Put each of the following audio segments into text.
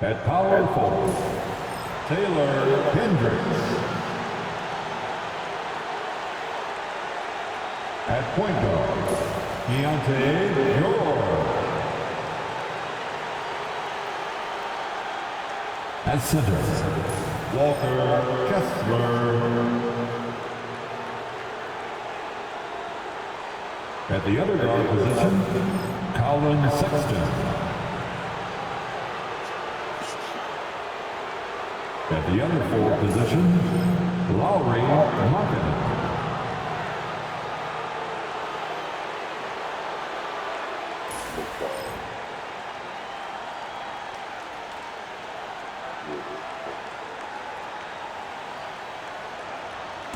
At power forward, Taylor Hendricks. At point guard, Keontae George. At center, Walker Kessler. At the other guard position, Colin Sexton. At the other forward position, Lauri Markkanen.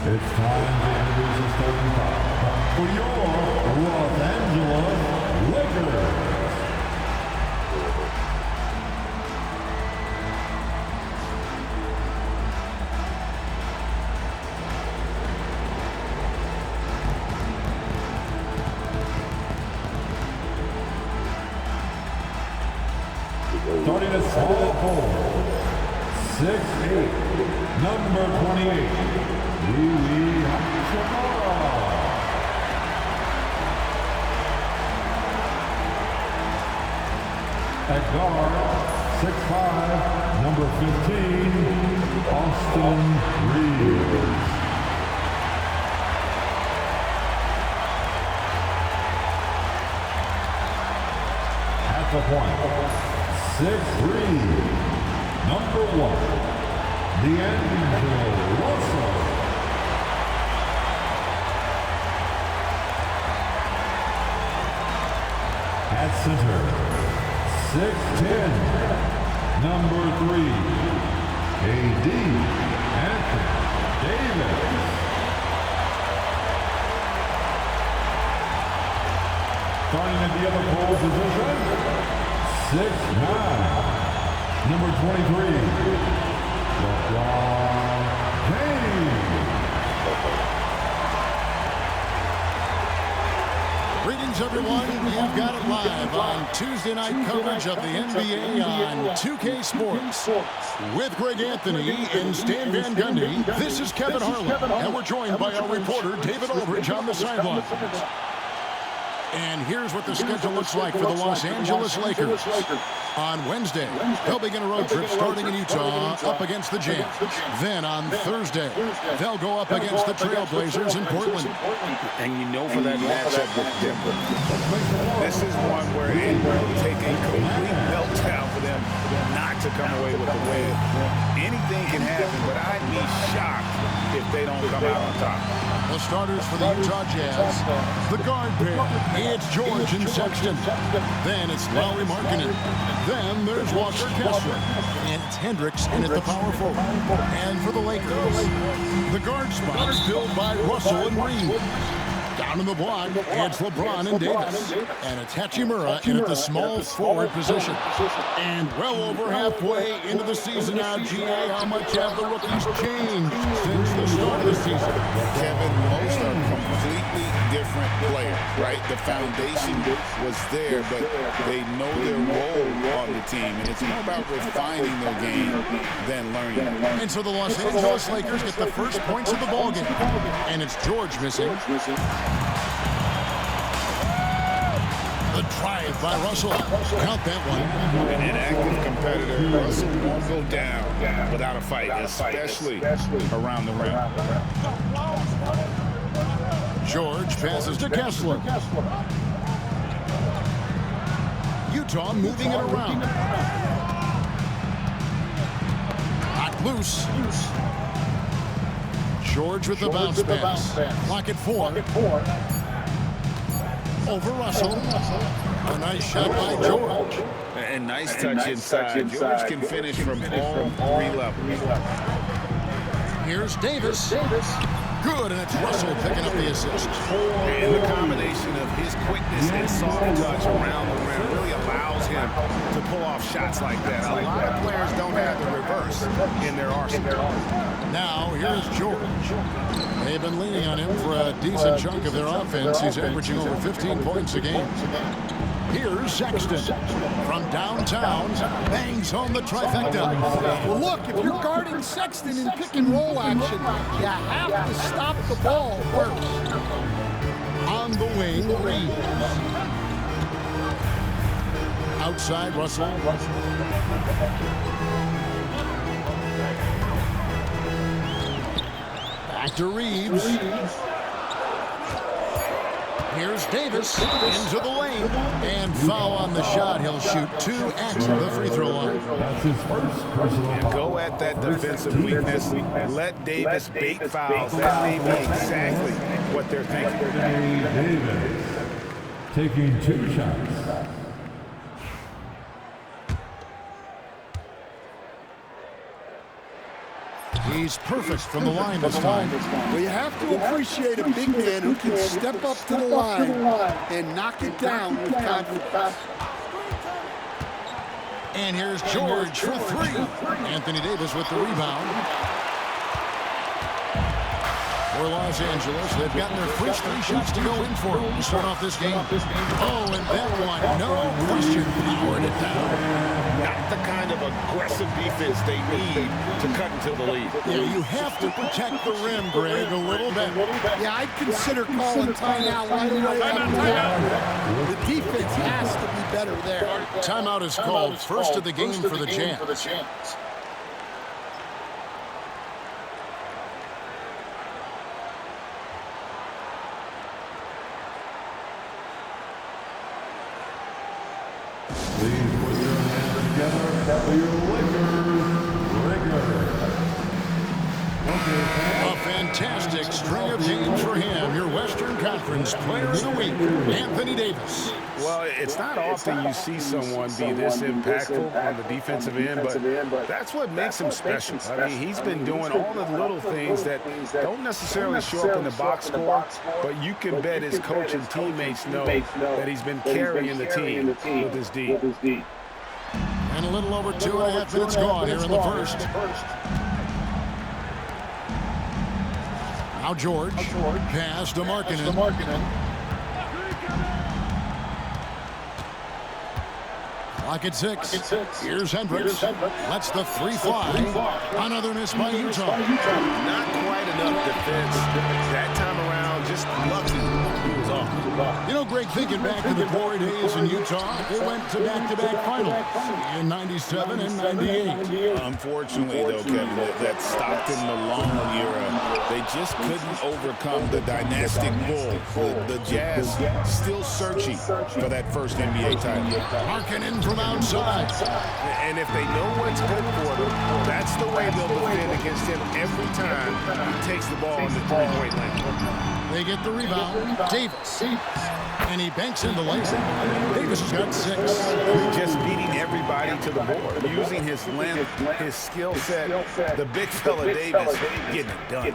It's time to introduce the starting five for your Los Angeles Lakers. Starting at small forward, 6'8", number 28, Rui Hachimura. At guard, 6'5", number 15, Austin Reeves. At the point, 6'3", number 1, D'Angelo Russell. At center, 6'10", number 3, KD Anthony Davis. Starting at the other forward position, 6'9", number 23, LeBron James. Greetings, everyone. You've got it live on Tuesday night coverage of the NBA on 2K Sports. With Greg Anthony and Stan Van Gundy, this is Kevin Harlan, and we're joined by our reporter, David Aldridge, on the sideline. And here's what the schedule looks like for the Los Angeles Lakers. On Wednesday, they'll begin a road trip starting in Utah up against the Jazz. Then on Thursday, they'll go up against the Trailblazers in Portland. And you know for that matchup with Denver, this is one where it will take a complete meltdown for them not to come away with the win. Anything can happen, but I'd be shocked if they don't come out on top. The starters for the Utah Jazz, the guard pair, it's George and Sexton. Then it's Lauri Markkanen. Then there's Walker Kessler. And it's Hendricks in at the power forward. And for the Lakers, the guard spots filled by Russell and Reed. Down in the block, it's LeBron and Davis. And it's Hachimura in at the small forward position. And well over halfway into the season now, GA, how much have the rookies changed since the start of the season? Kevin, most are completely different players, right? The foundation was there, but they know their role on the team. And it's more about refining their game than learning it. And so the Los Angeles Lakers get the first points of the ballgame. And it's George missing. The drive by Russell. Count that one. An active competitor, Russell won't go down without a fight, especially around the rim. George passes to Kessler. Utah moving it around. Hot loose. George with the bounce pass. Clock at 4. Over Russell. A nice shot by George. And nice touch inside. George can finish from all 3 levels. Here's Davis. Good, and it's Russell picking up the assist. And the combination of his quickness and soft touch around the rim really allows him to pull off shots like that. A lot of players don't have the reverse in their arsenal. Now, here's George. They've been leaning on him for a decent chunk of their offense. He's averaging over 15 points a game. Here's Sexton. From downtown, bangs home the trifecta. Well, look, if you're guarding Sexton in pick-and-roll action, you have to stop the ball first. On the wing, Reeves. Outside, Russell. Back to Reeves. Here's Davis into the lane. And foul on the shot. He'll shoot 2 at the free throw line. That's his first personal foul. Go at that defensive weakness. Let Davis bait fouls. That may be exactly what they're thinking. Davis taking 2 shots. He's perfect from the line this time. Well, you have to appreciate a big man who can step up to the line and knock it down with confidence. And here's George for 3. Anthony Davis with the rebound. For Los Angeles, they've gotten their first 3 shots to go in for to start off this game. Oh, and that one, no question, powered it down. Not the kind of aggressive defense they need to cut into the lead. Yeah, you have to protect the rim, Greg, a little bit. Yeah, I'd consider calling timeout right away. The defense has to be better there. Timeout is called. First of the game for the Jazz. Please put your hands together for your Lakers. A fantastic string of games for him. Your Western Conference Player of the Week, Anthony Davis. Well, it's not often you see someone be this impactful on the defensive end, but that's what makes him special. I mean, he's been doing all the little things that don't necessarily show up in the box score, but you can bet his coach and teammates know that he's been carrying the team with his D. And a little over 2.5 minutes gone here in the first. Now George. Pass to Markkanen. Clock at 6. Here's Hendricks. Lets the 3 fly. Another miss by Utah. Not quite enough defense that time around. Just lucky he was off. You know, Greg, thinking back to the glory days in Utah, they went to back-to-back finals in 97 and 98. Unfortunately, though, Kevin, that Stockton-Malone era, they just couldn't overcome the dynastic bull. The Jazz still searching for that first NBA title. Markkanen from outside. And if they know what's good for them, that's the way they'll defend against him every time he takes the ball in the 3-point lane. They get the rebound. Davis. And he banks in the lane. Davis has got 6. Just beating everybody to the board. Using his length, his skill set. The big fella Davis getting it done.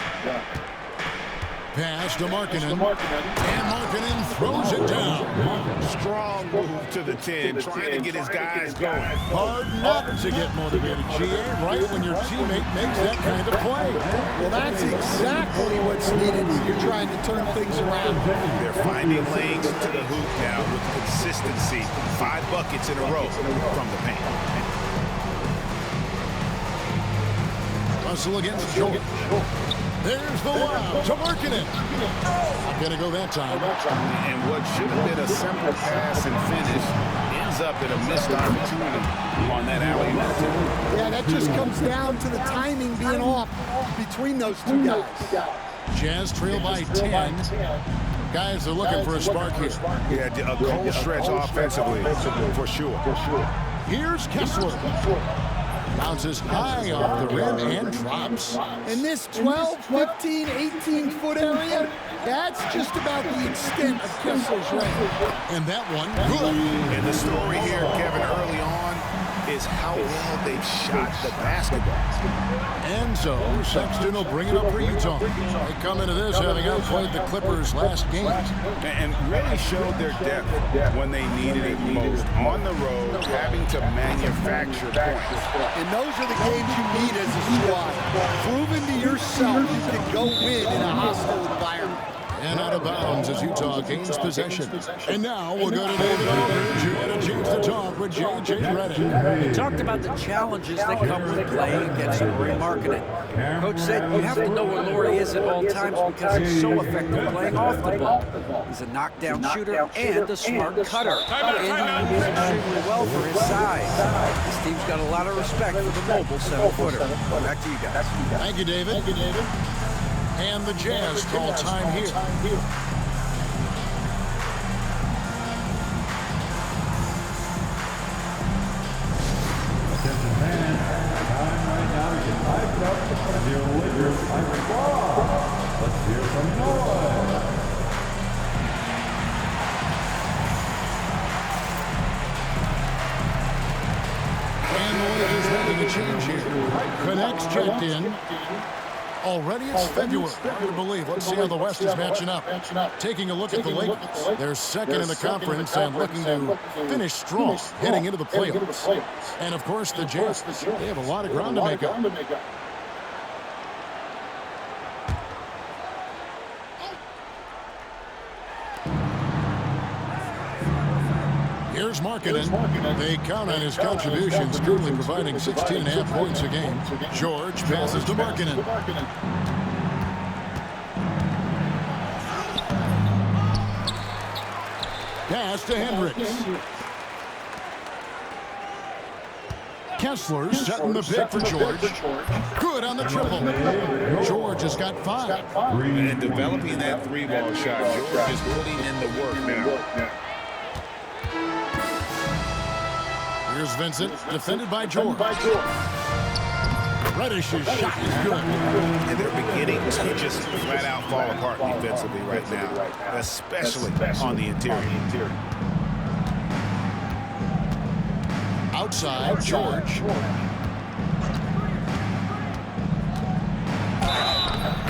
Pass to Markkanen. And Markkanen throws it down. Strong move to the 10, trying to get his guys going. Hard not to get motivated, GA, right when your teammate makes that kind of play. Well, that's exactly what's needed when you're trying to turn things around. They're finding lanes to the hoop now with consistency. 5 buckets in a row from the paint. Russell against George. There's the lob to Markkanen. Not going to go that time. And what should have been a simple pass and finish ends up in a missed opportunity on that alley-oop. Yeah, that just comes down to the timing being off between those 2 guys. Jazz trail by 10. Guys are looking for a spark here. Yeah, a cold stretch offensively, for sure. Here's Kessler. Bounces high off the rim and drops. In this 12, 15, 18-foot area, that's just about the extent of Kessler's range. And that one, good. And the story here, Kevin, early on, is how well they've shot the basketball. And so Sexton will bring it up for Utah. They come into this having outplayed the Clippers last game. And really showed their depth when they needed it most. On the road, having to manufacture points. And those are the games you need as a squad. Proving to yourself you can go win in a hostile environment. And out of bounds as Utah gains possession. And now we'll go to David Aldridge, who had a chance to talk with J.J. Redick. He talked about the challenges that come with playing against Lauri Markkanen. Coach said you have to know where Lauri is at all times because he's so effective playing off the ball. He's a knockdown shooter and a smart cutter. And he moves extremely well for his size. This team's got a lot of respect for the mobile 7-footer. Back to you guys. Thank you, David. And the Jazz call time here. Attention fans, time right now to get hyped up and your Lakers fight ball. Let's hear some noise. And the Lakers making a change here. Connects checked in. Already it's February. Hard to believe. Let's see how the West is matching up. Taking a look at the Lakers. They're second in the conference and looking to finish strong heading into the playoffs. And, of course, the Jazz, they have a lot of ground to make up. Here's Markkanen. They count on his contributions, currently providing 16.5 points a game. George passes to Markkanen. Pass to Hendricks. Kessler setting the pick for George. Good on the triple. George has got 5. And developing that 3-ball shot, George is putting in the work now. Here's Vincent, defended by George. Reddish's shot is good. And they're beginning to just flat out fall apart defensively right now, especially on the interior. Outside, George.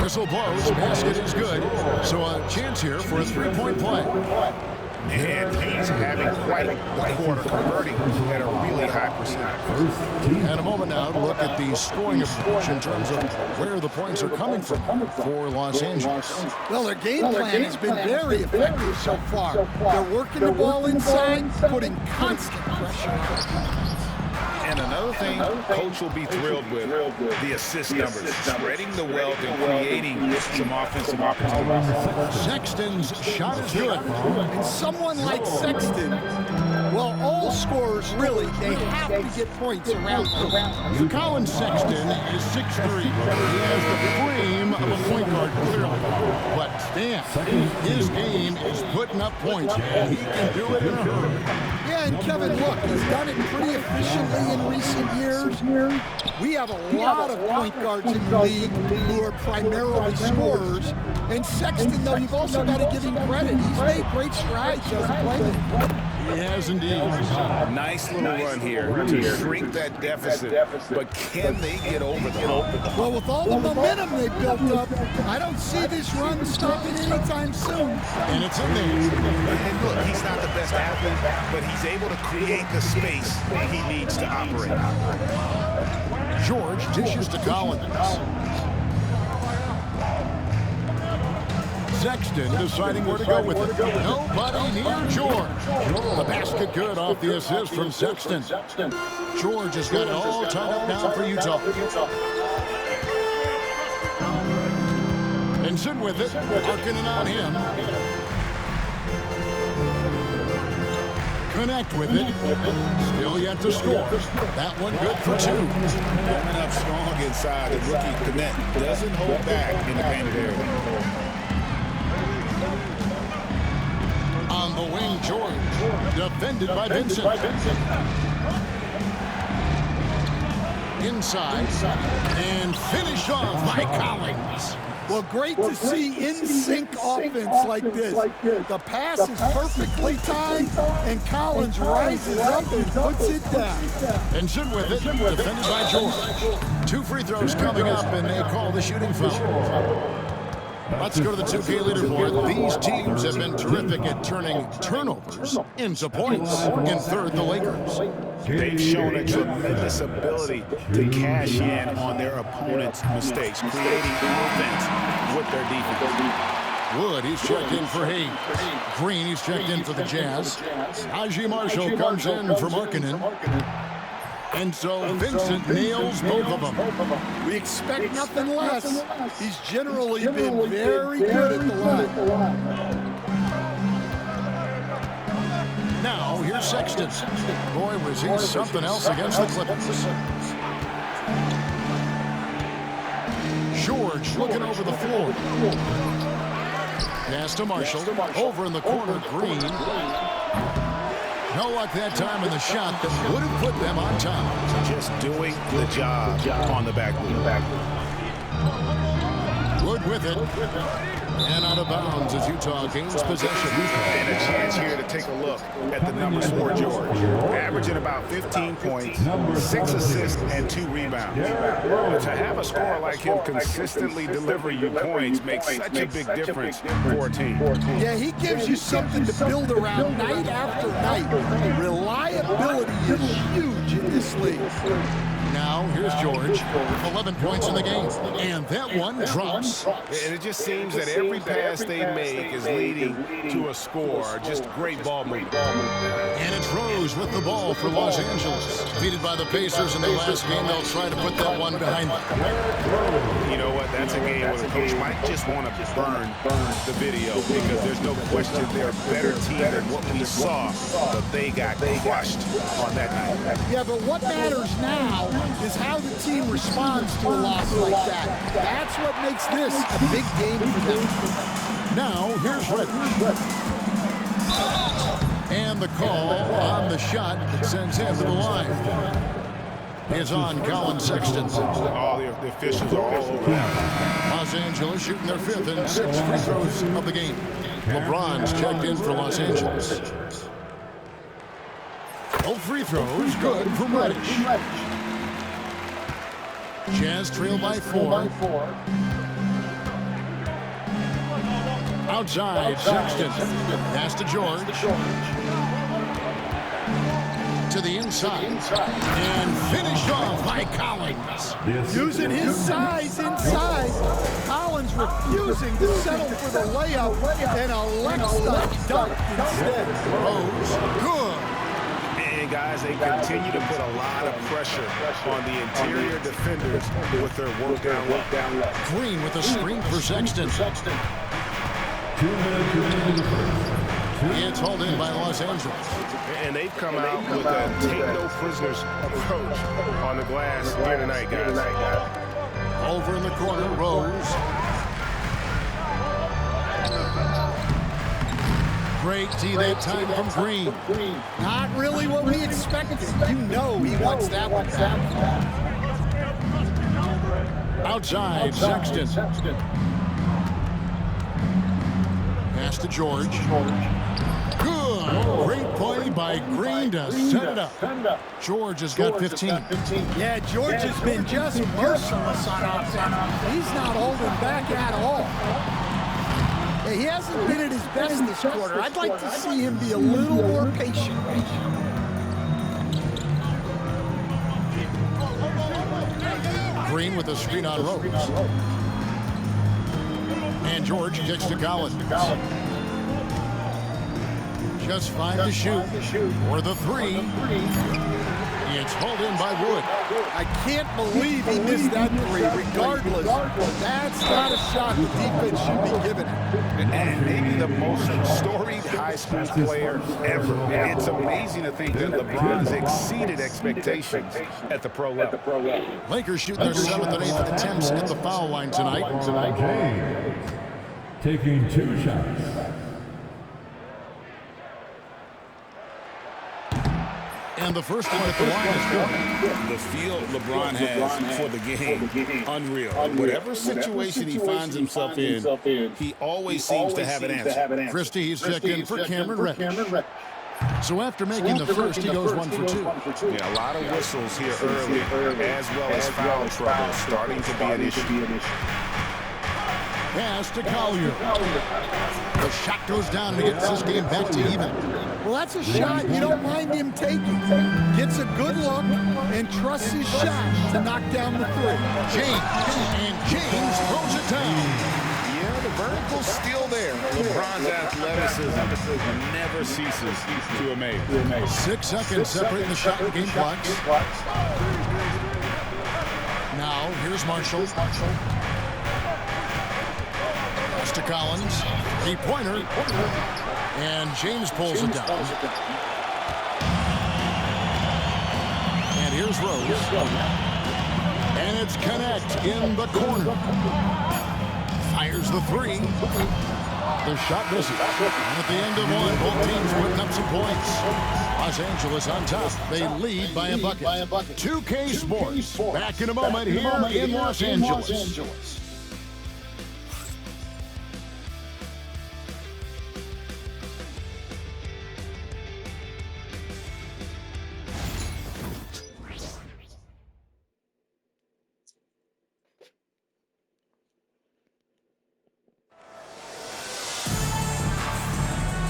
Whistle blows, basket is good. So a chance here for a 3-point play. And he's having quite the quarter, converting at a really high percentage. And a moment now to look at the scoring approach in terms of where the points are coming from for Los Angeles. Well, their game plan has been very effective so far. They're working the ball inside, putting constant pressure on. And another thing, Coach will be thrilled with the assist numbers, spreading the wealth and creating some offensive opportunities. Sexton's shot is good. And someone like Sexton, well, all scorers really, they have to get points around them. Colin Sexton is 6'3". He has the frame of a point guard, clearly. But Stan, his game is putting up points, and he can do it in a hurry. Yeah, and Kevin, look, he's done it pretty efficiently in recent years. We have a lot of point guards in the league who are primarily scorers. And Sexton, though, you've also got to give him credit. He's made great strides as a player. He has indeed. Nice little run here to shrink that deficit, but can they get over the hump? Well, with all the momentum they built up, I don't see this run stopping anytime soon. And it's in there. And look, he's not the best athlete, but he's able to create the space that he needs to operate. George dishes to Collins. Sexton deciding where to go with it. Nobody near George. The basket good off the assist from Sexton. George has got it all tied up now for Utah. And sit with it. Markkanen on him. Connect with it. Still yet to score. That one good for 2. Coming up strong inside, the rookie Connect doesn't hold back in the painted area. On the wing, George. Defended by Vincent. Inside. And finished off by Collins. Well, great to see in-sync offense like this. The pass is perfectly timed, and Collins rises up and puts it down. And sit with it, defended by George. 2 free throws coming up, and they call the shooting foul. Let's go to the 2K leaderboard. These teams have been terrific at turning turnovers into points. In third, the Lakers. They've shown a tremendous ability to cash in on their opponent's mistakes, creating offense with their defense. Wood, he's checked in for Hayes. Green, he's checked in for the Jazz. Najee Marshall comes in for Markkanen. And so Vincent nails both of them. We expect nothing less. He's generally been very good at the line. Now, here's Sexton. Boy, was he something else against the Clippers. George looking over the floor. Pass to Marshall. Over in the corner, Green. No luck that time in the shot that would have put them on top. Just doing the job on the back. Wood with it. And out of bounds as Utah gains possession. And a chance here to take a look at the numbers for George. Averaging about 15 points, 6 assists, and 2 rebounds. To have a scorer like him consistently deliver you points makes such a big difference for a team. Yeah, he gives you something to build around night after night. Reliability is huge in this league. Now, here's George, 11 points in the game, and that one drops. And it just seems that every pass they make is leading to a score. Just great ball movement. And it's Rose with the ball for Los Angeles. Defeated by the Pacers in the last game, they'll try to put that one behind them. You know what? That's a game where the coach might just want to burn the video because there's no question they're a better team than what we saw, but they got crushed on that night. Yeah, but what matters now is how the team responds to a loss like that. That's what makes this a big game for them. Now, here's Reddish. And the call on the shot that sends him to the line is on Colin Sexton. All the officials are all over. Los Angeles shooting their 5th and 6th free throws of the game. LeBron's checked in for Los Angeles. No free throws, good from Reddish. Jazz trail by 4. Outside, Sexton. Pass to George. To the inside. And finished off by Collins. Using his size inside. Collins refusing to settle for the layup and elects the dunk instead. Rose, good. And guys, they continue to put a lot of pressure on the interior defenders with their work down low. Green with a screen for Sexton. 2 minutes remaining in the first. It's hauled in by Los Angeles. And they've come out with a take-no-prisoners approach on the glass here tonight, guys. Over in the corner, Rose. Great D that time from Green. Not really what we expected. You know he wants that one back. Outside, Sexton. Pass to George. Good. Great play by Green to set it up. George has got 15. Yeah, George has been just merciless on offense. He's not holding back at all. Yeah, he hasn't been at his best this quarter. I'd like to see him be a little more patient. Green with a screen on Rose. And George kicks to Collins. Just 5 to shoot. For the 3. It's hauled in by Wood. I can't believe he missed that 3. Regardless, that's not a shot the defense should be giving him. And maybe the most storied high school player ever. It's amazing to think that LeBron's exceeded expectations at the pro level. Lakers shooting their 7th and 8th attempts at the foul line tonight. James taking 2 shots. And the first one at the line is good. The feel LeBron has for the game, unreal. Whatever situation he finds himself in, he always seems to have an answer. Christie, he's checked in for Cameron Reddish. So after making the first, he goes 1 for 2. Yeah, a lot of whistles here early, as well as foul trouble starting to be an issue. Pass to Collier. The shot goes down and gets this game back to even. Well, that's a shot you don't mind him taking. Gets a good look and trusts his shot to knock down the 3. James throws it down. Yeah, the vertical's still there. LeBron's athleticism never ceases to amaze. 6 seconds separating the shot and game clocks. Now, here's Marshall. Pass to Collins. 3-pointer. And James pulls it down. And here's Rose. And it's Connect in the corner. Fires the 3. The shot misses. And at the end of one, both teams putting up some points. Los Angeles on top. They lead by a bucket. 2K Sports. Back in a moment here in Los Angeles.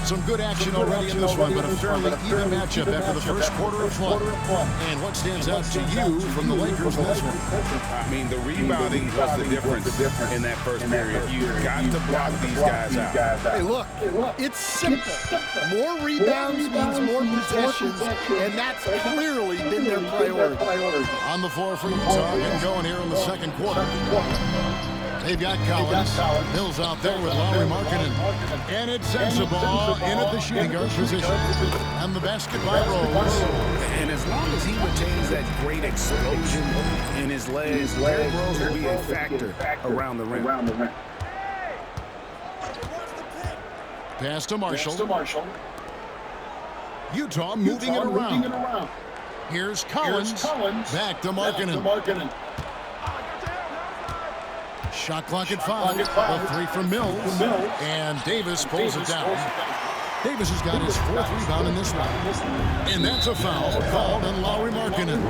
Some good action already in this one, but a fairly even matchup after the first quarter of fun. And what stands out to you from the Lakers in this one? I mean, the rebounding was the difference in that first period. You've got to block these guys out. Hey, look, it's simple. More rebounds means more possessions, and that's clearly been their priority. On the floor for Utah, getting going here in the second quarter. They've got Collins. Mills out there with Lauri Markkanen. And it's Sensabaugh in at the shooting guard position. And the basket by Rose. And as long as he retains that great explosion in his legs, Derrick Rose will be a factor around the rim. Pass to Marshall. Utah moving it around. Here's Collins. Back to Markkanen. Shot clock at 5. A 3 from Mills. And Davis pulls it down. Davis has got his 4th rebound in this one. And that's a foul called on Lauri Markkanen.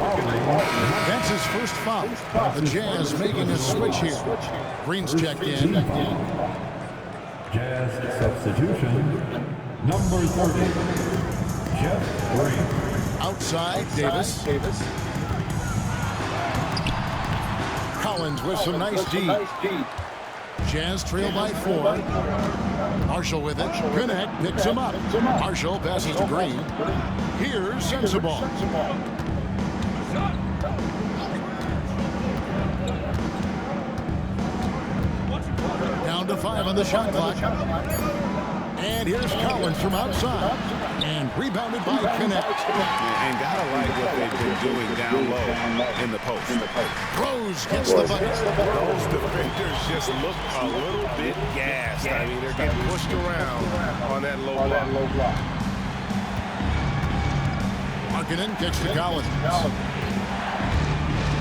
That's his first foul. The Jazz making a switch here. Green's checked in. Jazz substitution. Number 30. Jeff Green. Outside, Davis. Collins with some nice D. Jazz trail by 4. Marshall with it. Connect picks him up. Marshall passes to Green. Here's Sensabaugh. Down to 5 on the shot clock. And here's Collins from outside. And rebounded by Connect. And gotta like what they've been doing down low in the post. Rose gets the bucket. Those defenders just look a little bit gassed. I mean, they're getting pushed around on that low block. Markkanen kicks to Collins.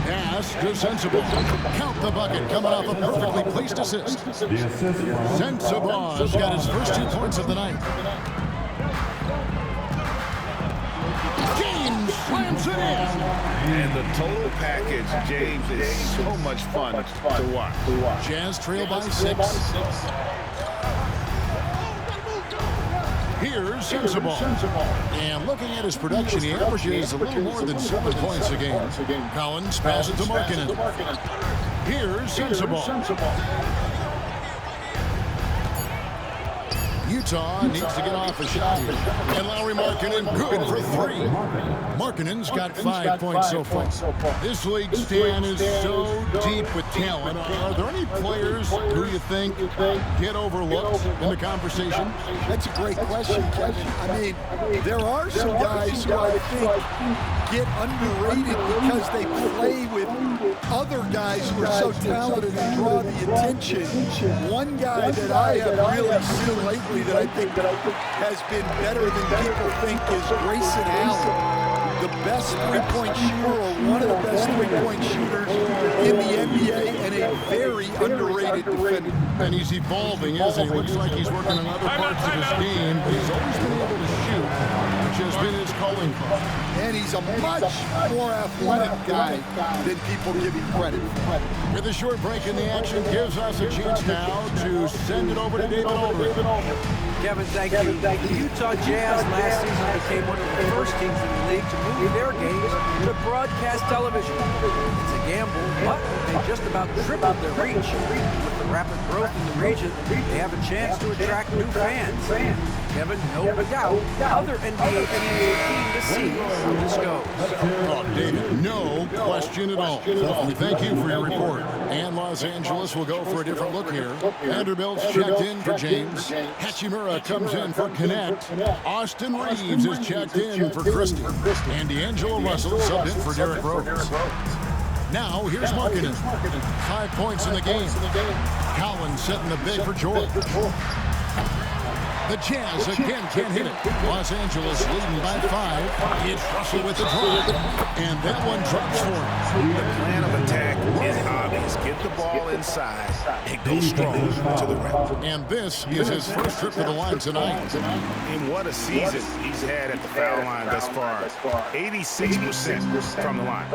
Pass to Sensabaugh. Count the bucket coming off a perfectly placed assist. The assist from Sensabaugh's got his first 2 points of the night. James slams it in. And the total package, James, is so much fun to watch. Jazz trail by 6. Here's Sensabaugh. And looking at his production, he averages a little more than 7 points a game. Collins passes to Markkanen. Here's Sensabaugh. Utah needs to get off a shot here. And Lauri Markkanen good for 3. Markkanen's got 5 points so far. This league, Stan, is so deep with talent. Are there any players who you think get overlooked in the conversation? That's a great question, Kevin. I mean, there are some guys who I think get underrated because they play with other guys who are so talented and draw the attention. One guy that I have really seen lately that I think has been better than people think is Grayson Allen, the best three-point shooter or one of the best three-point shooters in the NBA and a very underrated defender. And he's evolving, isn't he? Looks like he's working on other parts of his game, but he's always been able to shoot, which has been his calling card. And he's a much more athletic guy than people give him credit. With a short break in the action, gives us a chance now to send it over to David Aldridge. Kevin, thank you. The Utah Jazz last season became one of the first teams in the league to move their games to broadcast television. It's a gamble, but they just about tripled their reach. With the rapid growth in the region, they have a chance to attract new fans. Kevin, no doubt, other NBA teams are keen to see how this goes. Oh, David, no question at all. We thank you for your report. And Los Angeles will go for a different look here. Vanderbilt's checked in for James. Hachimura comes in for Connect. Austin Reeves is checked in for Christie. And D'Angelo Russell subbed in for Derrick Rose. Now, here's Markkanen. 5 points in the game. Collins setting the big for George. The Jazz again can't hit it. Los Angeles leading by 5. It's Russell with the drive. And that one drops for him. The plan of attack is obvious. Get the ball inside and go strong to the rim. And this is his first trip to the line tonight. And what a season he's had at the foul line thus far. 86% from the line.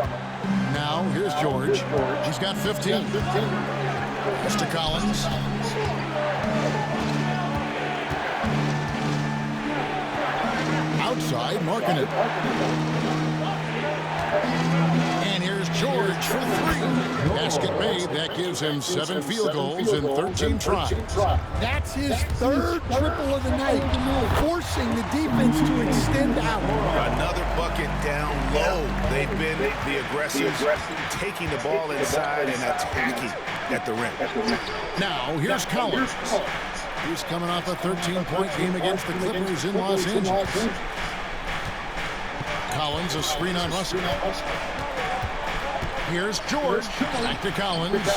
Now, here's George. He's got 15. Here's to Collins. Outside, Markkanen. And here's George for 3. Basket made. That gives him 7 field goals in 13 tries. That's his 3rd triple of the night, forcing the defense to extend out. Another bucket down low. They've been the aggressors, taking the ball inside and attacking at the rim. Now, here's Collins. He's coming off a 13-point game against the Clippers in Los Angeles. Collins, a screen on Russell. Here's George. Back to Collins.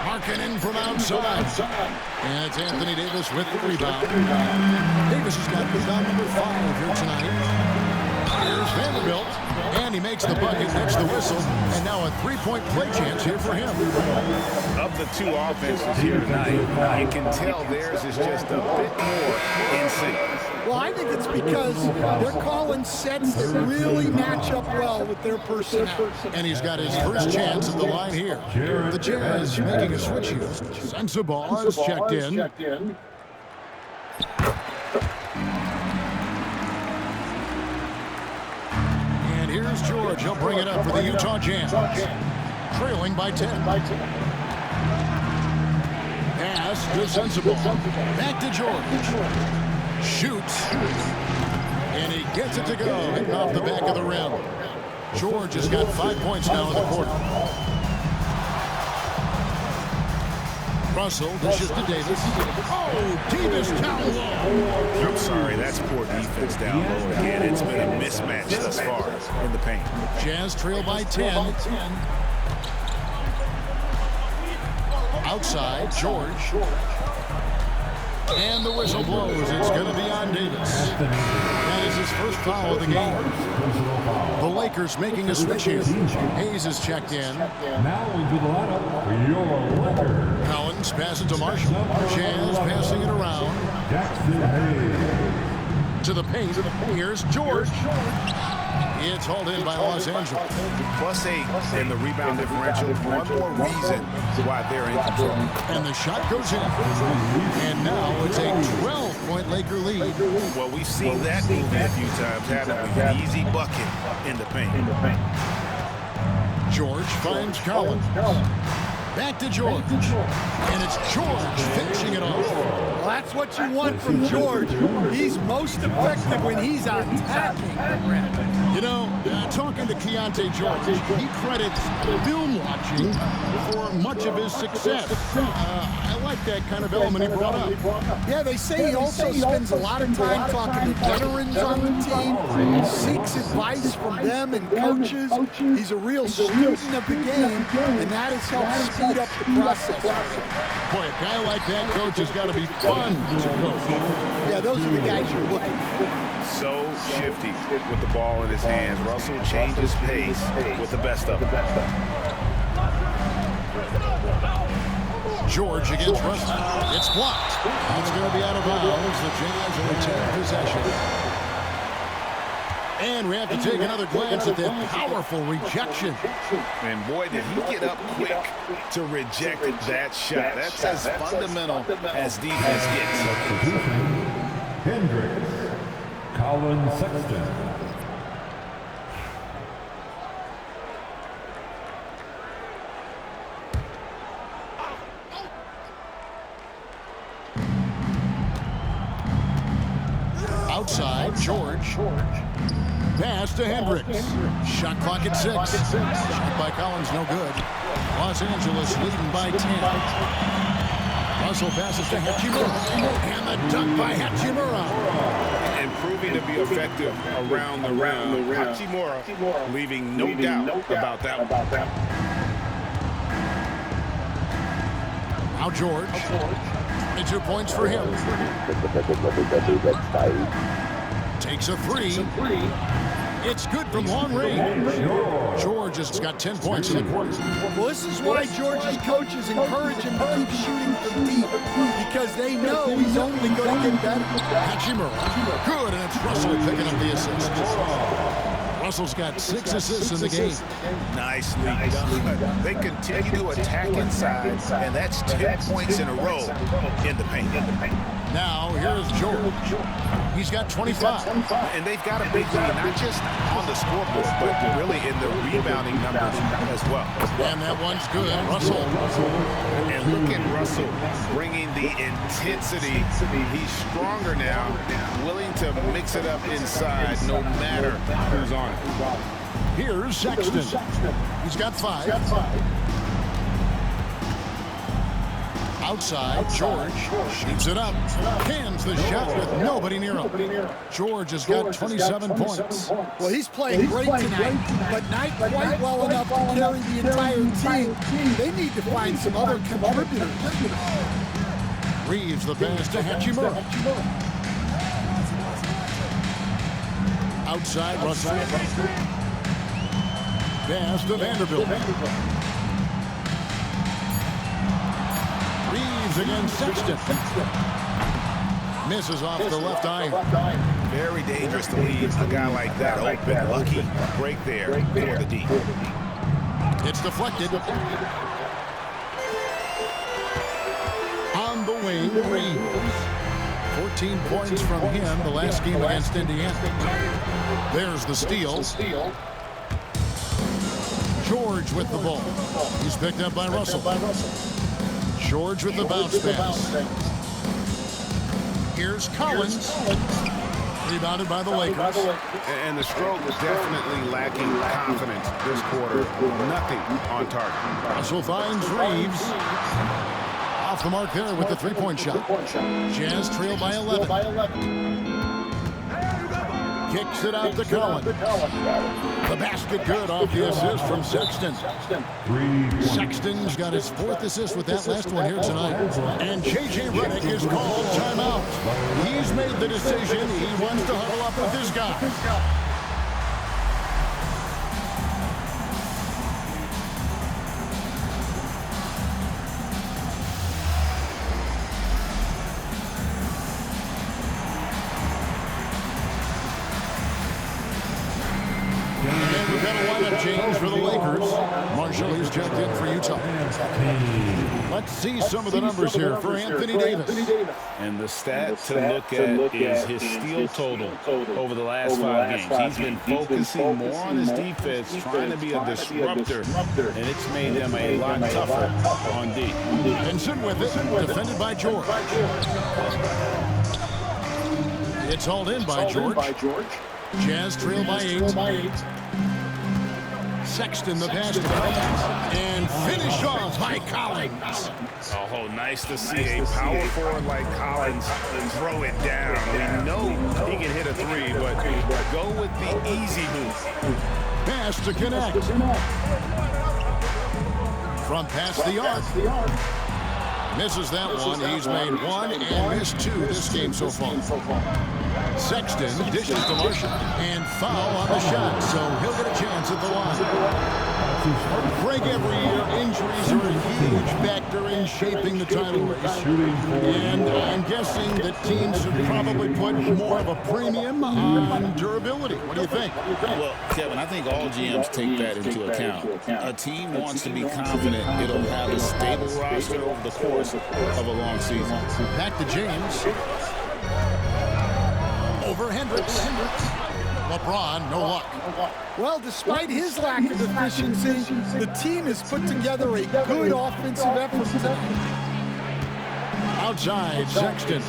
Markkanen from outside. And it's Anthony Davis with the rebound. Davis has got rebound number 5 here tonight. Here's Vanderbilt. And he makes the bucket, gets the whistle. And now a 3-point play chance here for him. Of the 2 offenses here tonight, you can tell theirs is just a bit more in sync. Well, I think it's because they're calling sets that really match up well with their personnel. And he's got his first chance at the line here. The Jazz making a switch here. Sensabaugh is checked in. And here's George. He'll bring it up for the Utah Jazz. Trailing by 10. Pass to Sensabaugh. Back to George. Shoots. And he gets it to go. Hitting off the back of the rim. George has got 5 points now in the quarter. Russell dishes to Davis. Oh, Davis down low. I'm sorry, that's poor defense down low again. It's been a mismatch thus far in the paint. Jazz trail by 10. Outside, George. And the whistle blows. It's going to be on Davis. That is his first foul of the game. The Lakers making a switch here. Hayes is checked in. Now into the lineup for your Lakers. Collins passes to Marshall. Jazz passing it around. Jackson Hayes. To the paint. Here's George. It's hauled in by Los Angeles. +8 in the rebound differential. One more reason why they're in control. And the shot goes in. And now it's a 12-point Laker lead. Well, we've seen that movie a few times, haven't we? An easy bucket in the paint. George finds Collins. Back to George. And it's George finishing it off. Well, that's what you want from George. He's most effective when he's attacking the rim. You know, talking to Keontae George, he credits film watching for much of his success. I like that kind of element he brought up. Yeah, they say he also spends a lot of time talking to veterans on the team, seeks advice from them and coaches. He's a real student of the game, and that has helped speed up the process. Boy, a guy like that, coach, has got to be fun to coach. Yeah, those are the guys you're looking for. So shifty with the ball in his hands. Russell changes pace with the best of them. George against Russell. It's blocked. It's going to be out of bounds. The Jazz will retain possession. And we have to take another glance at that powerful rejection. And boy, did he get up quick to reject that shot. That's as fundamental as defense gets. Hendricks. Colin Sexton. Outside, George. Pass to Hendricks. Shot clock at 6. Shot by Collins, no good. Los Angeles leading by 10. Russell passes to Hachimura. And the dunk by Hachimura. And proving to be effective around the rim. Hachimura leaving no doubt about that one. Now George. 22 points for him. Takes a 3. It's good from long range. George has got 10 points in the quarter. Well, this is why George's coaches encourage him to keep shooting from deep, because they know he's only going to get better. Hachimura. Good, and it's Russell picking up the assist. Russell's got 6 assists in the game. Nicely done. They continue to attack inside, and that's 10 points in a row in the paint. Now, here's George. He's got 25. And they've got a big lead, not just on the scoreboard, but really in the rebounding numbers as well. And that one's good. Russell. And look at Russell bringing the intensity. He's stronger now, willing to mix it up inside no matter who's on it. Here's Sexton. He's got 5. Outside, George shoots it up. Hands the shot with nobody near him. George has got 27 points. Well, he's playing great tonight, but not quite well enough to carry the entire team. They need to find some other contributors. Reeves the pass to Hachimura. Outside, Russell. Pass to Vanderbilt. Reeves against Sexton. Misses off the left eye. Very dangerous to leave a guy like that open. Lucky break there for the D. It's deflected. On the wing, Reeves. 14 points from him the last game against Indiana. There's the steal. George with the ball. He's picked up by Russell. George with the bounce pass. Here's Collins. Rebounded by the Lakers. And the stroke definitely lacking confidence this quarter. Nothing on target. Russell finds Reeves. Off the mark there with the three-point shot. Jazz trail by 11. Kicks it out to Collins. The basket good off the assist from Sexton. Sexton's got his 4th assist with that last one here tonight. And J.J. Redick is called timeout. He's made the decision. He wants to huddle up with his guys. Change for the Lakers. Marshall is checked in for Utah. Let's see some of the numbers here for Anthony Davis. And the stat to look at is his steal total over the last 5 games. He's been focusing more on his defense, trying to be a disruptor, and it's made them a lot tougher on D. Benson with it, defended by George. It's hauled in by George. Jazz trail by 8. Sexton the pass to Collins, and finished off by Collins. Oh, nice to see a power forward like Collins throw it down. We know he can hit a 3, but go with the easy move. Pass to connect. From past the arc. Misses that one. He's made 1 and missed 2 this game so far. Sexton dishes to Marshall and foul on the shot, so he'll get a chance at the line. Break every year, injuries are a huge factor in shaping the title race. And I'm guessing that teams should probably put more of a premium on durability. What do you think? Well, Kevin, I think all GMs take that into account. A team wants to be confident it'll have a stable roster over the course of a long season. Back to James. Over Hendricks. LeBron, no luck. Well, despite his lack of efficiency, the team has put together a good offensive effort tonight. Outside, Sexton.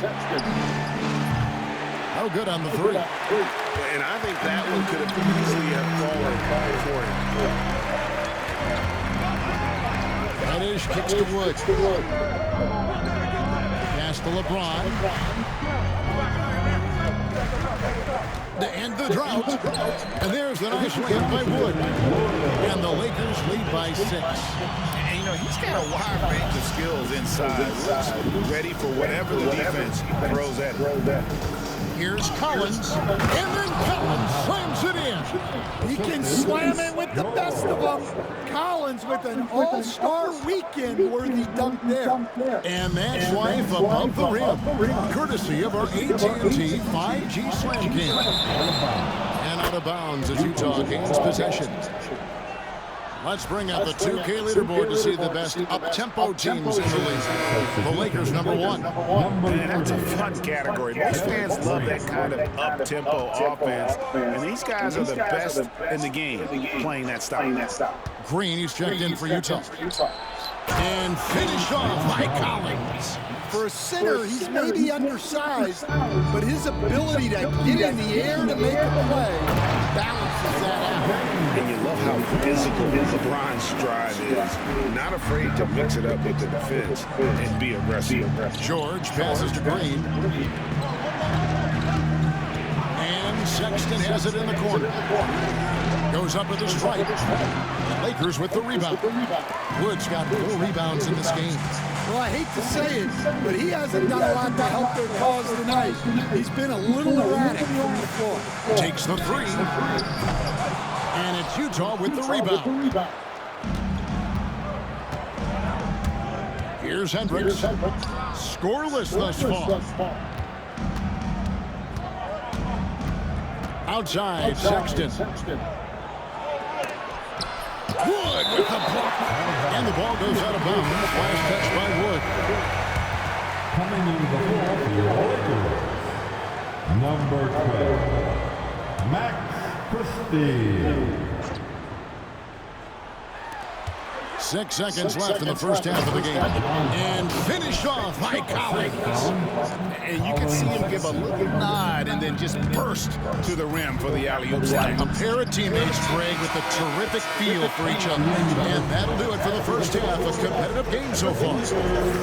No good on the three. And I think that one could have easily have fallen for him. Reddish kicks to Wood. Pass to LeBron. To end the drought. And there's the nice layup by Wood. And the Lakers lead by 6. And, you know, he's got a wide range of skills inside. Looks ready for whatever the defense throws at him. Here's Collins. And then Collins slams it in. He can slam it with the best of them. Collins with an all-star weekend-worthy dunk there. And that's life above the rim. Courtesy of our AT&T 5G Slam Cam. And out of bounds as Utah gains possession. Let's bring up the 2K leaderboard to see the best up-tempo teams in the league. The Lakers, number 1. Man, that's a fun category. Most fans love that kind of up-tempo offense. And these guys are the best in the game playing that style. Green, he's checked in for Utah. And finished off by Collins. For a center, he's maybe undersized, but his ability to get in the air to make a play balances that out. And you love how physical LeBron's stride is. Not afraid to mix it up with the defense and be aggressive. George passes to Green. And Sexton has it in the corner. Goes up with a strike. Lakers with the rebound. Wood's got 4 rebounds in this game. Well, I hate to say it, but he hasn't done a lot to help their cause tonight. He's been a little erratic from the floor. Takes the 3. And it's Utah with the rebound. Here's Hendricks. Scoreless thus far. Outside, Sexton. Wood with the block. And the ball goes out of bounds. Last touch by Wood. Coming in the ball for your Lakers, number 12, Max Christie. 6 seconds left in the first half of the game. And finished off by Collins. And you can see him give a little nod and then just burst to the rim for the alley-oop slam. A pair of teammates, Greg, with a terrific feel for each other. And that'll do it for the first half. A competitive game so far.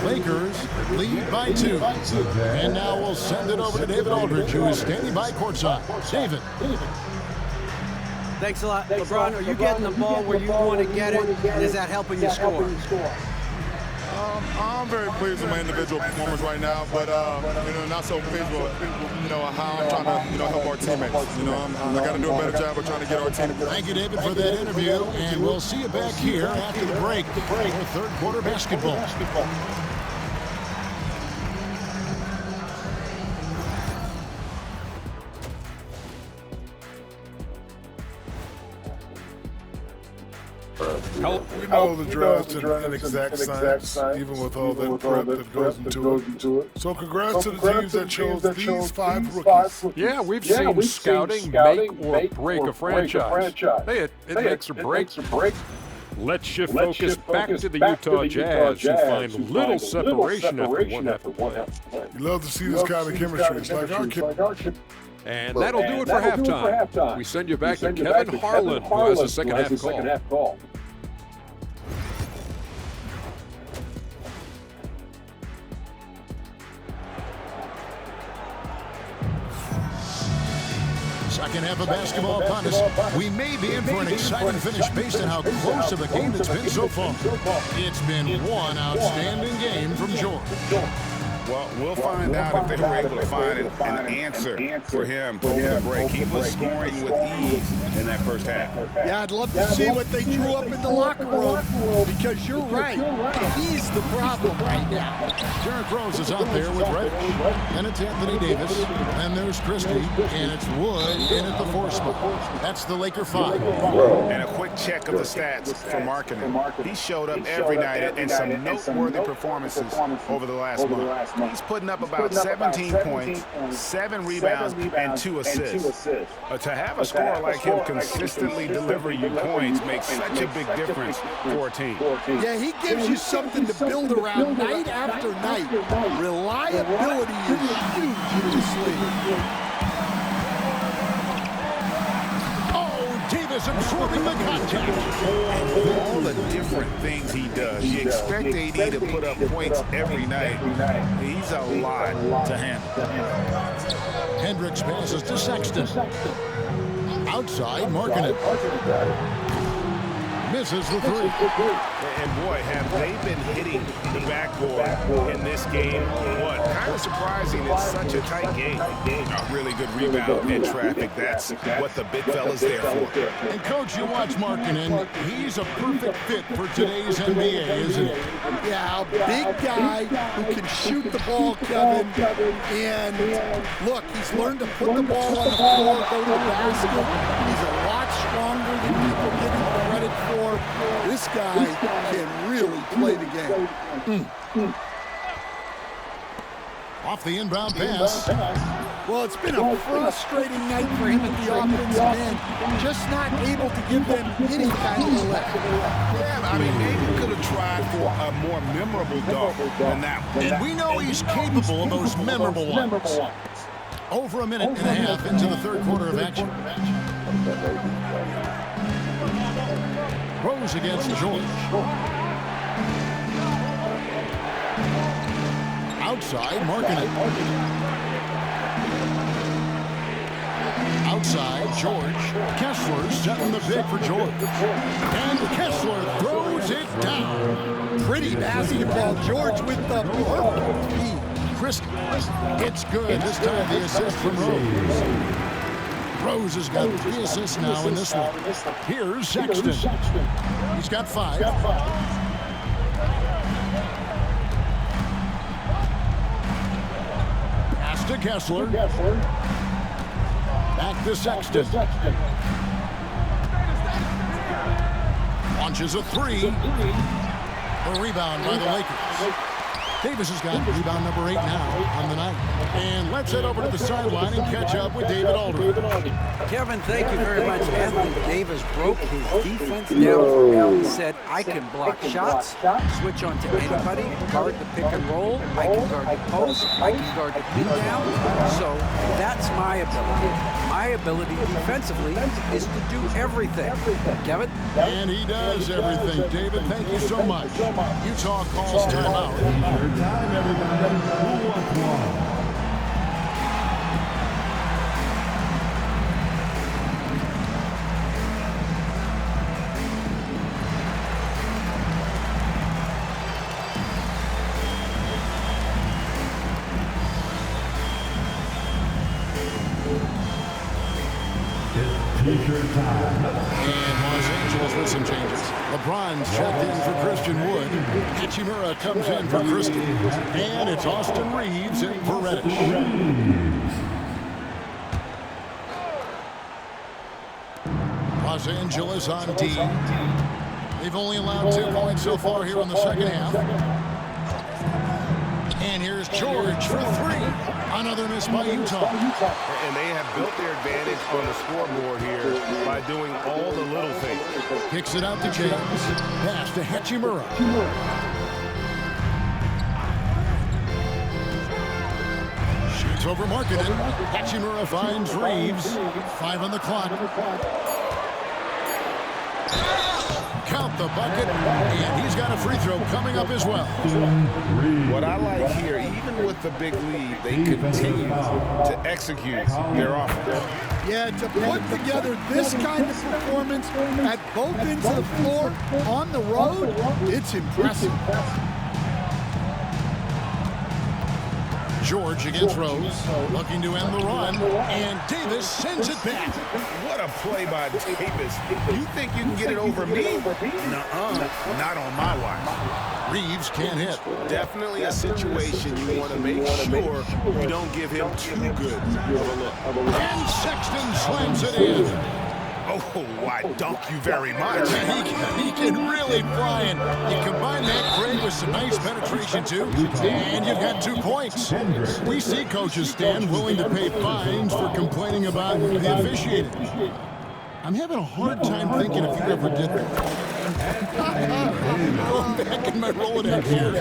Lakers lead by 2. And now we'll send it over to David Aldridge, who is standing by courtside. David. Thanks a lot. LeBron, are you getting the ball where you want to get it? And is that helping you score? I'm very pleased with my individual performance right now, but not so pleased with how I'm trying to help our teammates. I got to do a better job of trying to get our team. Thank you, David, for that interview, and we'll see you back here after the break for third quarter basketball. We know the draft's an exact science, even with all that prep that goes into it. So congrats to the teams that chose these 5 rookies. Yeah, we've seen scouting make or break a franchise. Hey, it makes or breaks. Let's shift focus back to the Utah Jazz, who find little separation after one half of play. You love to see this kind of chemistry. It's like our chemistry. And that'll do it for halftime. We send you back to Kevin Harlan, who has a second half call. Second half of basketball upon us. We may be in for an exciting finish based on how close of a game it's been so far. It's been one outstanding game from George. Well, we'll find out if they were able to find an answer for him over the break. He was scoring with ease in that first half. Yeah, I'd love to see what they drew up in the locker room, because you're right. He's the problem right now. Derrick Rose is out there with Reddish. And it's Anthony Davis. And there's Christie. And it's Wood in at the 4 spot. That's the Laker 5. And a quick check of the stats for Markkanen. He showed up every night in some noteworthy performances over the last month. He's putting up about 17 points, 7 rebounds, and 2 assists. To have a scorer like him consistently deliver you points makes such a big difference for a team. Yeah, he gives you something to build around night after night. Reliability is huge in this league. is absorbing the contact. All the different things he does. You expect AD to put up points every night. He's a lot to handle. Hendricks passes to Sexton. Outside, marking it. Misses the three. And boy, have they been hitting the backboard in this game or what? Kind of surprising. It's such a tight game. A really good rebound in traffic. That's what the big fella's there for. And Coach, you watch Markkanen. He's a perfect fit for today's NBA, isn't he? Yeah, a big guy who can shoot the ball, Kevin. And look, he's learned to put the ball on the floor, go to the basket. He's a lot stronger than people give him credit for. This guy can really play the game. Off the inbound pass. Well, it's been a frustrating night for him at the offensive end. Just not able to give them any kind of a lift. Yeah, I mean, maybe could have tried for a more memorable dunk than that one. And we know he's capable of those memorable ones. Over a minute and a half into the third quarter of action. Rose against George. Outside, Markkanen. Outside, George. Kessler setting the pick for George. And Kessler throws it down. Pretty basketball, George with the perfect feed. Christie. It's good. This time the assist from Rose. Rose has got 3 assists now in this one. Here's Sexton. He's got 5. Pass to Kessler. Back to Sexton. Launches a 3. A rebound by the Lakers. Davis has got rebound number 8 now on the night. And let's head over to the sideline and catch up with David Aldridge. Kevin, thank you very much. Anthony Davis broke his defense down for him. He said, I can block shots, switch on to anybody, guard the pick and roll, I can guard the post, I can guard the pin down. So that's my ability. My ability defensively is to do everything. Kevin? And he does everything. David, thank you so much. Utah calls timeout. Time, everybody. Who wants one? T-shirt time. And Los Angeles with some changes. LeBron's checked in for Christian Wood. Hachimura comes in for Christie. And it's Austin Reeves in for Reddish. Los Angeles on D. They've only allowed 2 points so far here in the second half. And here's George for 3. Another miss by Utah. And they have built their advantage on the scoreboard here by doing all the little things. Kicks it out to James. Pass to Hachimura. Shoots over Markkanen. Hachimura finds Reeves. 5 on the clock. Count the bucket, and he's got a free throw coming up as well. What I like here, even with the big lead, they continue to execute their offense. Yeah, to put together this kind of performance at both ends of the floor on the road, it's impressive. George against Rose, looking to end the run, and Davis sends it back. What a play by Davis. You think you can get it over me? Nuh-uh, not on my watch. Reeves can't hit. Definitely a situation you want to make sure you don't give him too good of a look. And Sexton slams it in. Oh, why, dunk you very much. He can really fly, and you combine that grade with some nice penetration, too, and you've got 2 points. We see coaches stand willing to pay fines for complaining about the officiating. I'm having a hard time thinking if you ever did that. back in my Rolodex here.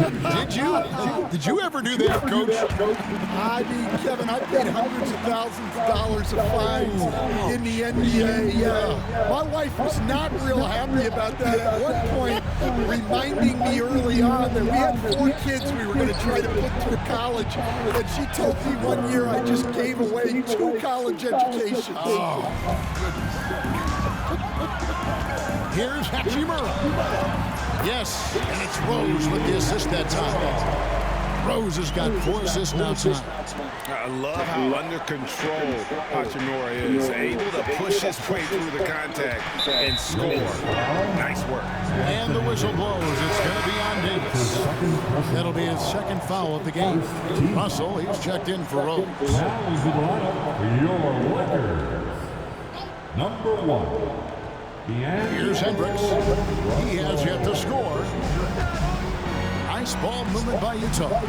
Did you ever do that, Coach? I mean, Kevin, I paid hundreds of thousands of dollars of fines in the NBA. My wife was not real happy about that at one point, reminding me early on that we had 4 kids we were going to try to put through college, and she told me one year I just gave away 2 college educations. Oh, here's Hachimura. Yes, and it's Rose with the assist that time. Rose has got 4 assists now tonight. I love how under control Hachimura is, able to push his way through the contact and score. Nice work. And the whistle blows. It's going to be on Davis. That'll be his 2nd foul of the game. Russell, he's checked in for Rose. Now is the lineup for your Lakers. Number 1. Here's Hendricks. He has yet to score. Nice ball movement by Utah.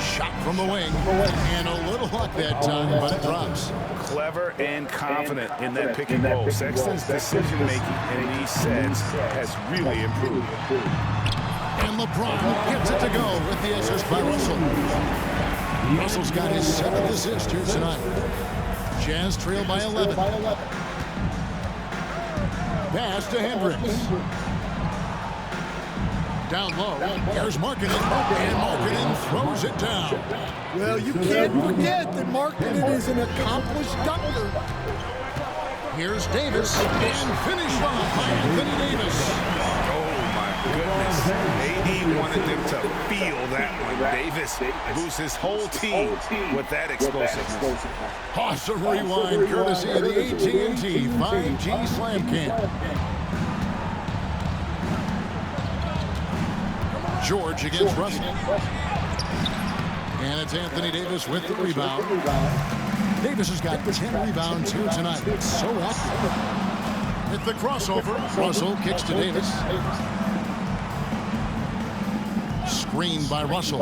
Shot from the wing. And a little luck that time, but it drops. Clever and confident in that pick and roll. Sexton's decision-making in these sets has really improved. And LeBron gets it to go with the assist by Russell. Russell's got his 7th assist here tonight. Jazz trail by 11. Pass to Hendricks. Down low. Here's Markkanen. And Markkanen throws it down. Well, you can't forget that Markkanen is an accomplished dunker. Here's Davis. And finished off by Anthony Davis. Oh, my goodness. AD wanted them to feel that one. Davis boosts his whole team with that explosiveness. Awesome rewind courtesy of the AT&T 5G Slam Cam. George against Russell. And it's Anthony Davis with the rebound. Davis has got 10 rebounds here tonight. So active. At the crossover, Russell kicks to Davis. Screen by Russell.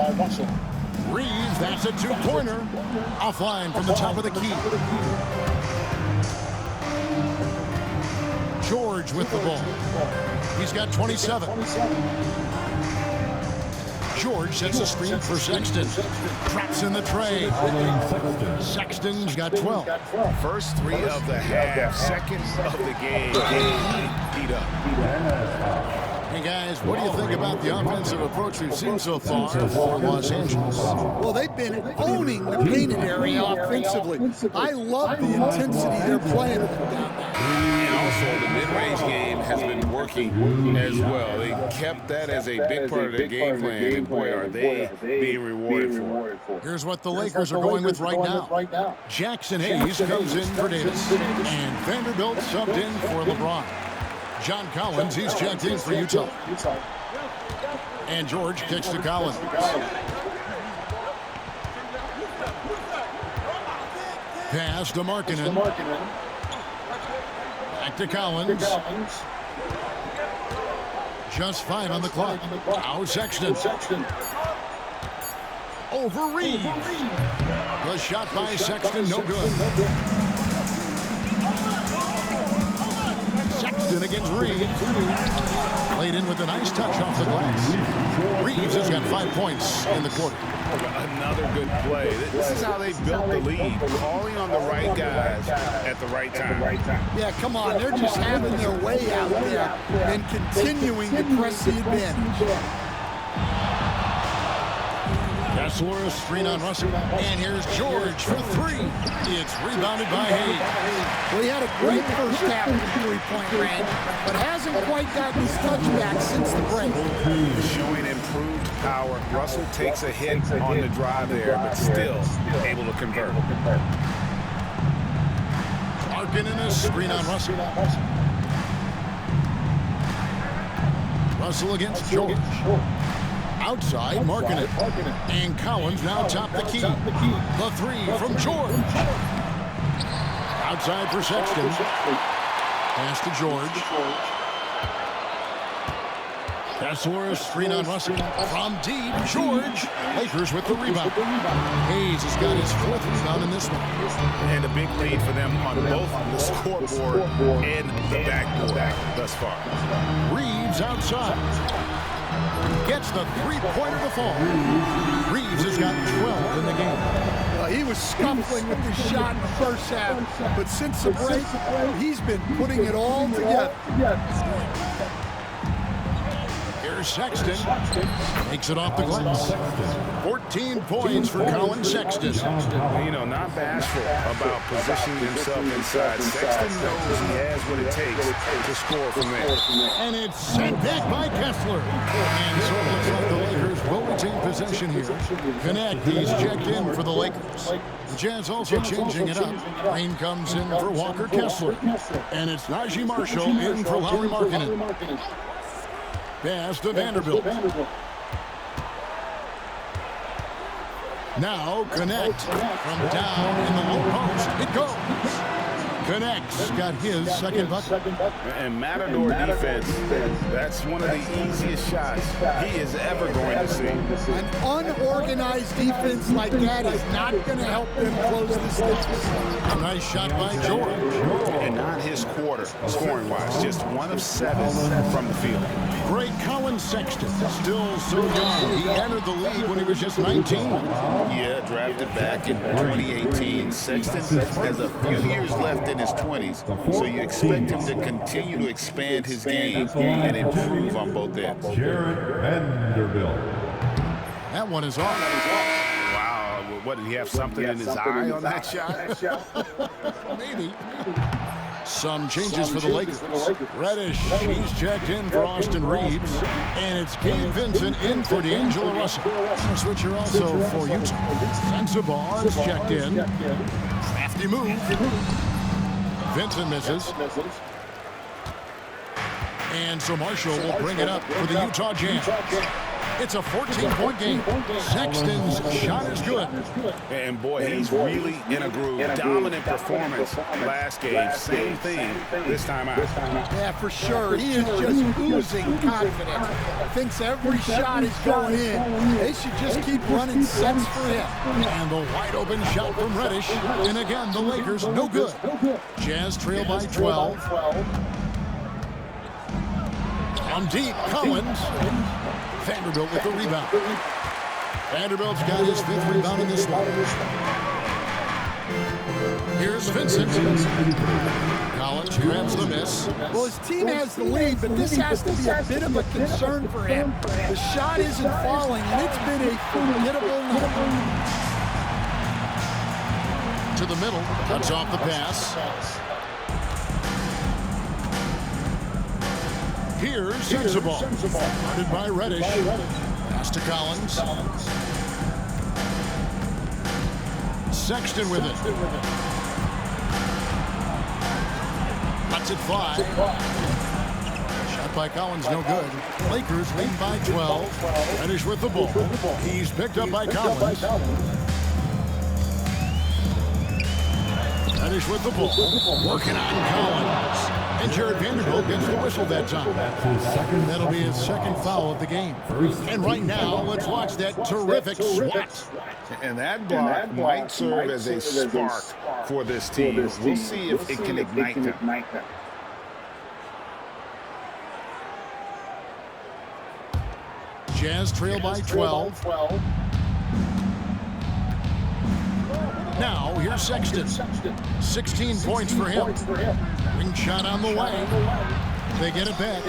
Reeves, that's a 2-pointer. Offline from the top of the key. George with the ball. He's got 27. George sets a screen for Sexton. Traps in the tray. Sexton's got 12. First 3 of the half, 2nd of the game. Heat up. Hey guys, what do you think about the offensive approach we've seen so far for Los Angeles? Well, they've been owning the painted area offensively. I love the intensity they're playing with down there. And also, the mid-range game has been working as well. They kept that as a big part of their game plan, and boy, are they being rewarded for it. Here's what the Lakers are going with right now. Jackson Hayes comes in for Davis, and Vanderbilt subbed in for LeBron. John Collins, he's checked in for Utah. And George kicks to Collins. Pass to Markkanen. Back to Collins. Just 5 on the clock. Now Sexton. Over Reeves. The shot by Sexton, no good. Sexton against Reeves. Played in with a nice touch off the glass. Reeves has got 5 points in the quarter. Another good play. This is how they built the lead, calling on the right guys at the right time. Yeah, come on. They're just having their way out there and continuing to press the advantage. Kessler, a screen on Russell. And here's George for 3. It's rebounded by Hayes. Well, he had a great first half in the three-point range, but hasn't quite gotten his touchback since the break. Showing improved power. Russell takes a hit on the drive there, but still able to convert. Markkanen, a screen on Russell. Russell against George. Outside, Markkanen. And Collins now top the key. The 3 from George. Outside for Sexton. Pass to George. Kessler, screen on Russell. From deep, George. Lakers with the rebound. Hayes has got his 4th rebound in this one. And a big lead for them on both the scoreboard and the backboard thus far. Reeves outside. Gets the three-pointer to fall. Reeves has got 12 in the game. He was scuffling with the shot in the first half, but since the break, he's been putting it all together. Here's Sexton. Makes it off the glass. 14 points for Colin Sexton. You know, not bashful about positioning himself inside. Sexton knows he has what it takes to score from there. And it's sent back by Kessler. And so it looks like the Lakers will retain possession here. Connect, he's checked in for the Lakers. The Jazz also changing it up. Rain comes in for Walker Kessler. And it's Najee Marshall in for Lauri Markkanen. Pass to Vanderbilt. Now Connect from down in the low post. It goes. Connect's got his second bucket. And Matador defense, that's one of the easiest shots he is ever going to see. An unorganized defense like that is not going to help them close this deficit. A nice shot by George. And not his quarter, scoring-wise, just 1 of 7 from the field. Great Colin Sexton, still so young. He entered the league when he was just 19. Yeah, drafted back in 2018. Sexton has a few years left in his 20s, so you expect him to continue to expand his game and improve on both ends. Jarred Vanderbilt. That one is off. Wow, what, did he have something in his eye on that shot? Maybe. Some changes for the Lakers. Reddish, he's checked in for Austin Reeves. And it's Gabe Vincent in for D'Angelo Russell. A switcher also for Utah. Sensabaugh is checked in. Crafty move. Vincent misses. And so Marshall will bring it up for the Utah Jazz. It's a 14-point game. Sexton's shot is good. And boy, he's really in a groove. Dominant performance last game. Same thing this time out. Yeah, for sure. He is just oozing confidence. Thinks every shot is going in. They should just keep running sets for him. And the wide open shot from Reddish. And again, the Lakers no good. Jazz trail by 12. From deep, Collins. Vanderbilt with the rebound. Vanderbilt's got his 5th rebound in this one. Here's Vincent. Collins grabs the miss. Well, his team has the lead, but this has to be a bit of a concern for him. The shot isn't falling, and it's been a formidable night. To the middle, cuts off the pass. Here's Sensabaugh. Guarded by Reddish. Pass to Collins. Sexton with it. Lets it fly. Shot by Collins, no good. Lakers lead by 12. Reddish with the ball. He's picked up by Collins. Reddish with the ball. Working on Collins. And Jarred Vanderbilt gets the whistle that time. That'll be his second foul of the game. And right now, let's watch that terrific swat. And that block might serve as a spark for this team. We'll see if it can ignite them. Jazz trail by 12. Now, here's Sexton. 16 points for him. Ring shot on the way. They get it back.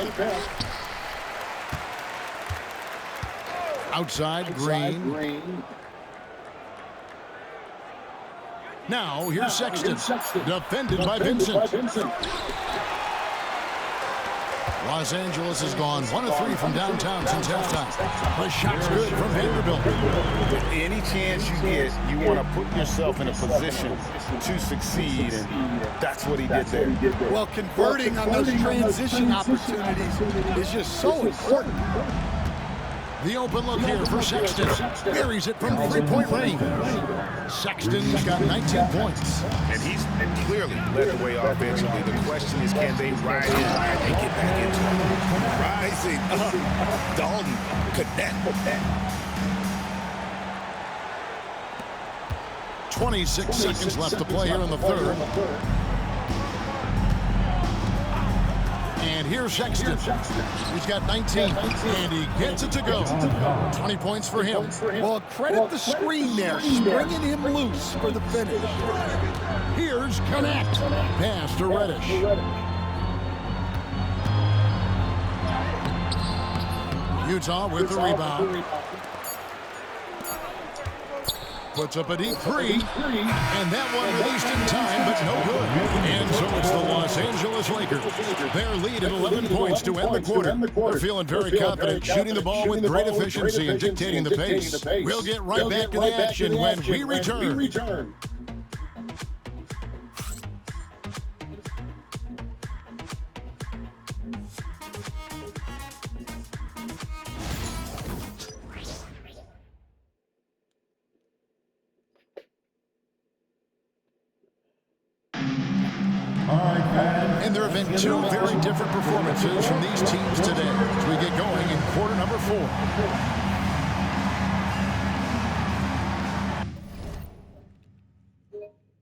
Outside, Green. Now, here's Sexton. Defended by Vincent. Los Angeles has gone 1 of 3 from downtown since halftime. The shot's good from Vanderbilt. Any chance you get, you want to put yourself in a position to succeed, and that's what he did there. Well, converting on those transition opportunities is just so important. The open look here for Sexton. Buries it from three-point range. Sexton's got 19 points. And he's clearly led the way offensively. The question is, can they ride in and get back into it? Rising up. Dalton connect. 26 seconds left to play here in the third. And here's Sexton. He's got 19, and he gets it to go. 20 points for him. Well, credit the screen there, springing him loose for the finish. Here's Connect. Pass to Reddish. Utah with the rebound. Puts up a deep three, and that one released in time, but no good. And so it's the Los Angeles Lakers. Their lead at 11 points to end the quarter. They're feeling very confident, shooting the ball with great efficiency and dictating the pace. We'll get right back to the action when we return. And there have been two very different performances from these teams today as we get going in quarter number 4.